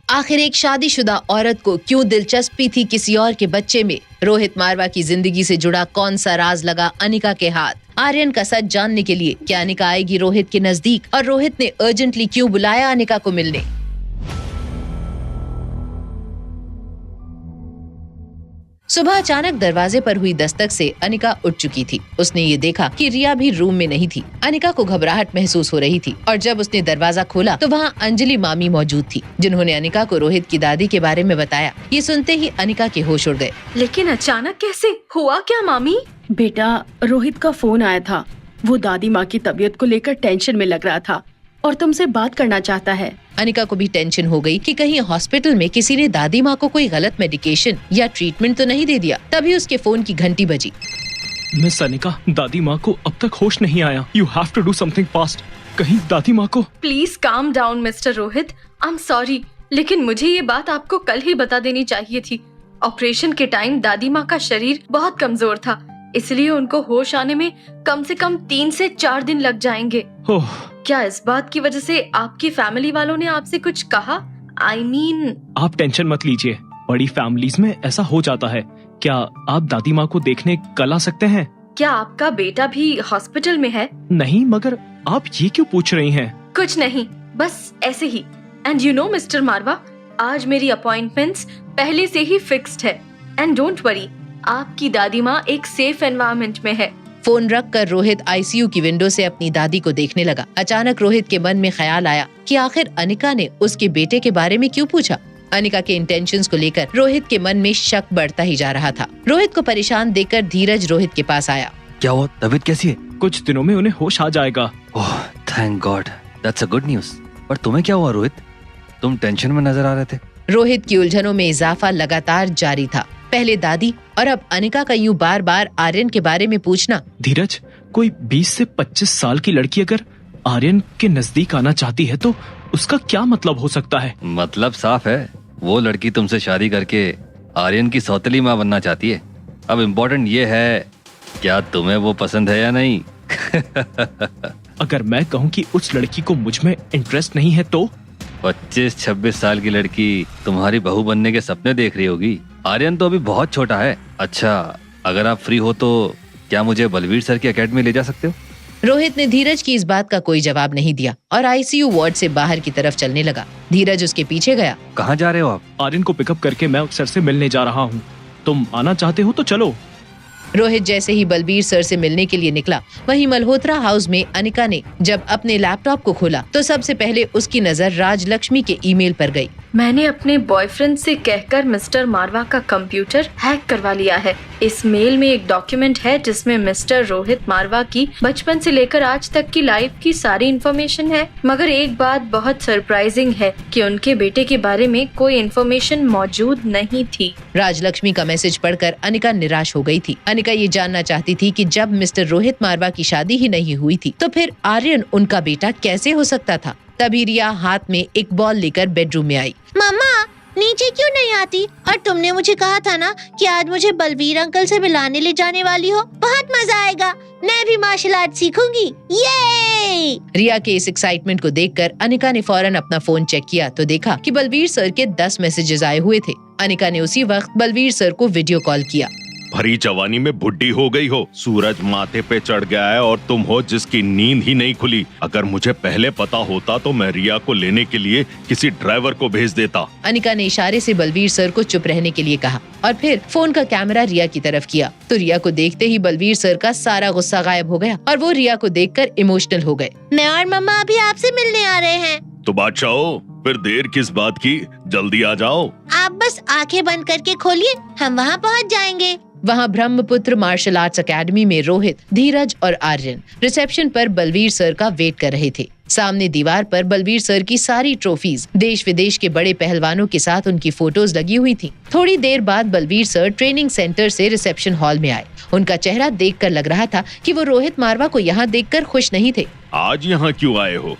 आखिर एक शादीशुदा औरत को क्यों दिलचस्पी थी किसी और के बच्चे में? रोहित मारवा की जिंदगी से जुड़ा कौन सा राज लगा अनिका के हाथ? आर्यन का सच जानने के लिए क्या अनिका आएगी रोहित के नजदीक? और रोहित ने अर्जेंटली क्यों बुलाया अनिका को मिलने? सुबह अचानक दरवाजे पर हुई दस्तक से अनिका उठ चुकी थी। उसने ये देखा कि रिया भी रूम में नहीं थी। अनिका को घबराहट महसूस हो रही थी और जब उसने दरवाजा खोला तो वहाँ अंजलि मामी मौजूद थी, जिन्होंने अनिका को रोहित की दादी के बारे में बताया। ये सुनते ही अनिका के होश उड़ गए। लेकिन अचानक कैसे हुआ क्या मामी? बेटा, रोहित का फोन आया था। वो दादी माँ की तबीयत को लेकर टेंशन में लग रहा था और तुमसे बात करना चाहता है। अनिका को भी टेंशन हो गई कि कहीं हॉस्पिटल में किसी ने दादी माँ को कोई गलत मेडिकेशन या ट्रीटमेंट तो नहीं दे दिया। तभी उसके फोन की घंटी बजी। मिस अनिका, दादी माँ को अब तक होश नहीं आया। You have to do something fast. कहीं दादी माँ को। Please calm down mister Rohit. I am sorry, लेकिन मुझे ये बात आपको कल ही बता देनी चाहिए थी। ऑपरेशन के टाइम दादी माँ का शरीर बहुत कमजोर था, इसलिए उनको होश आने में कम से कम 3 से 4 दिन लग जाएंगे। क्या इस बात की वजह से आपकी फैमिली वालों ने आपसे कुछ कहा? I mean... आप टेंशन मत लीजिए, बड़ी फैमिलीज में ऐसा हो जाता है। क्या आप दादी माँ को देखने कल आ सकते हैं? क्या आपका बेटा भी हॉस्पिटल में है? नहीं, मगर आप ये क्यों पूछ रही हैं? कुछ नहीं, बस ऐसे ही। एंड यू नो मिस्टर मारवा, आज मेरी अपॉइंटमेंट्स पहले से ही फिक्स्ड है। एंड डोंट वरी, आपकी दादी माँ एक सेफ एनवायरनमेंट में है। फोन रख कर रोहित आईसीयू की विंडो से अपनी दादी को देखने लगा। अचानक रोहित के मन में ख्याल आया कि आखिर अनिका ने उसके बेटे के बारे में क्यों पूछा। अनिका के इंटेंशंस को लेकर रोहित के मन में शक बढ़ता ही जा रहा था। रोहित को परेशान देखकर धीरज रोहित के पास आया। क्या हुआ? तबीयत कैसी है? कुछ दिनों में उन्हें होश आ जाएगा। Oh thank God, that's a good news. पर तुम्हें क्या हुआ रोहित? तुम टेंशन में नजर आ रहे थे। रोहित की उलझनों में इजाफा लगातार जारी था। पहले दादी और अब अनिका का यूं बार बार आर्यन के बारे में पूछना। धीरज, कोई 20 से 25 साल की लड़की अगर आर्यन के नजदीक आना चाहती है तो उसका क्या मतलब हो सकता है? मतलब साफ है, वो लड़की तुमसे शादी करके आर्यन की सौतेली माँ बनना चाहती है। अब इम्पोर्टेंट ये है, क्या तुम्हें वो पसंद है या नहीं? अगर मैं कहूँ कि उस लड़की को मुझ में इंटरेस्ट नहीं है तो? 25-26 साल की लड़की तुम्हारी बहू बनने के सपने देख रही होगी। आर्यन तो अभी बहुत छोटा है। अच्छा, अगर आप फ्री हो तो क्या मुझे बलवीर सर की एकेडमी ले जा सकते हो? रोहित ने धीरज की इस बात का कोई जवाब नहीं दिया और आईसीयू वार्ड से बाहर की तरफ चलने लगा। धीरज उसके पीछे गया। कहाँ जा रहे हो आप? आर्यन को पिकअप करके मैं सर से मिलने जा रहा हूँ। तुम आना चाहते हो तो चलो। रोहित जैसे ही बलबीर सर से मिलने के लिए निकला, वहीं मल्होत्रा हाउस में अनिका ने जब अपने लैपटॉप को खोला तो सबसे पहले उसकी नजर राजलक्ष्मी के ईमेल पर गई। मैंने अपने बॉयफ्रेंड से कहकर मिस्टर मारवा का कंप्यूटर हैक करवा लिया है। इस मेल में एक डॉक्यूमेंट है जिसमें मिस्टर रोहित मारवा की बचपन से लेकर आज तक की लाइफ की सारी इन्फॉर्मेशन है। मगर एक बात बहुत सरप्राइजिंग है कि उनके बेटे के बारे में कोई इन्फॉर्मेशन मौजूद नहीं थी। राजलक्ष्मी का मैसेज पढ़कर अनिका निराश हो गई थी। अनिका ये जानना चाहती थी कि जब मिस्टर रोहित मारवा की शादी ही नहीं हुई थी तो फिर आर्यन उनका बेटा कैसे हो सकता था। तभी रिया हाथ में एक बॉल लेकर बेडरूम में आई। मामा, नीचे क्यों नहीं आती? और तुमने मुझे कहा था ना कि आज मुझे बलवीर अंकल से मिलाने ले जाने वाली हो। बहुत मजा आएगा, मैं भी मार्शल आर्ट सीखूंगी। ये रिया के इस एक्साइटमेंट को देखकर अनिका ने फौरन अपना फोन चेक किया तो देखा कि बलवीर सर के 10 मैसेजेस आए हुए थे। अनिका ने उसी वक्त बलवीर सर को वीडियो कॉल किया। भरी जवानी में बुढ़ी हो गई हो, सूरज माथे पे चढ़ गया है और तुम हो जिसकी नींद ही नहीं खुली। अगर मुझे पहले पता होता तो मैं रिया को लेने के लिए किसी ड्राइवर को भेज देता। अनिका ने इशारे से बलवीर सर को चुप रहने के लिए कहा और फिर फोन का कैमरा रिया की तरफ किया तो रिया को देखते ही बलवीर सर का सारा गुस्सा गायब हो गया और वो रिया को देखकर इमोशनल हो गए। मैं और मम्मा अभी आपसे मिलने आ रहे हैं। तो बादशाह हो, फिर देर किस बात की, जल्दी आ जाओ। आप बस आंखें बंद करके खोलिए, हम वहाँ पहुँच जाएंगे। वहाँ ब्रह्मपुत्र मार्शल आर्ट्स अकेडमी में रोहित, धीरज और आर्यन रिसेप्शन पर बलवीर सर का वेट कर रहे थे। सामने दीवार पर बलवीर सर की सारी ट्रॉफीज, देश विदेश के बड़े पहलवानों के साथ उनकी फोटोज लगी हुई थी। थोड़ी देर बाद बलवीर सर ट्रेनिंग सेंटर से रिसेप्शन हॉल में आए। उनका चेहरा देखकर लग रहा था कि वो रोहित मारवा को यहाँ देखकर खुश नहीं थे। आज यहाँ क्यों आए हो?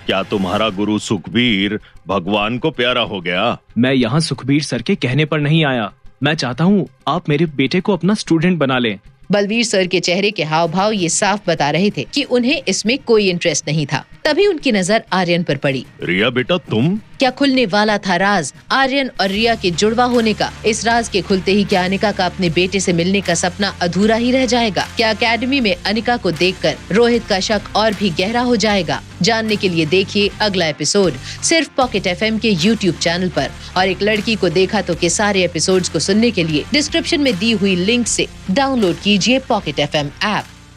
क्या तुम्हारा गुरु सुखबीर भगवान को प्यारा हो गया? मैं यहाँ सुखबीर सर के कहने पर नहीं आया। मैं चाहता हूँ आप मेरे बेटे को अपना स्टूडेंट बना लें। बलवीर सर के चेहरे के हाव भाव ये साफ बता रहे थे कि उन्हें इसमें कोई इंटरेस्ट नहीं था। तभी उनकी नजर आर्यन पर पड़ी। रिया बेटा तुम? क्या खुलने वाला था राज आर्यन और रिया के जुड़वा होने का? इस राज के खुलते ही क्या अनिका का अपने बेटे से मिलने का सपना अधूरा ही रह जाएगा? क्या अकेडमी में अनिका को देखकर रोहित का शक और भी गहरा हो जाएगा? जानने के लिए देखिए अगला एपिसोड सिर्फ पॉकेट FM के YouTube चैनल पर। और एक लड़की को देखा तो के सारे एपिसोड्स को सुनने के लिए डिस्क्रिप्शन में दी हुई लिंक से डाउनलोड कीजिए पॉकेट FM ऐप।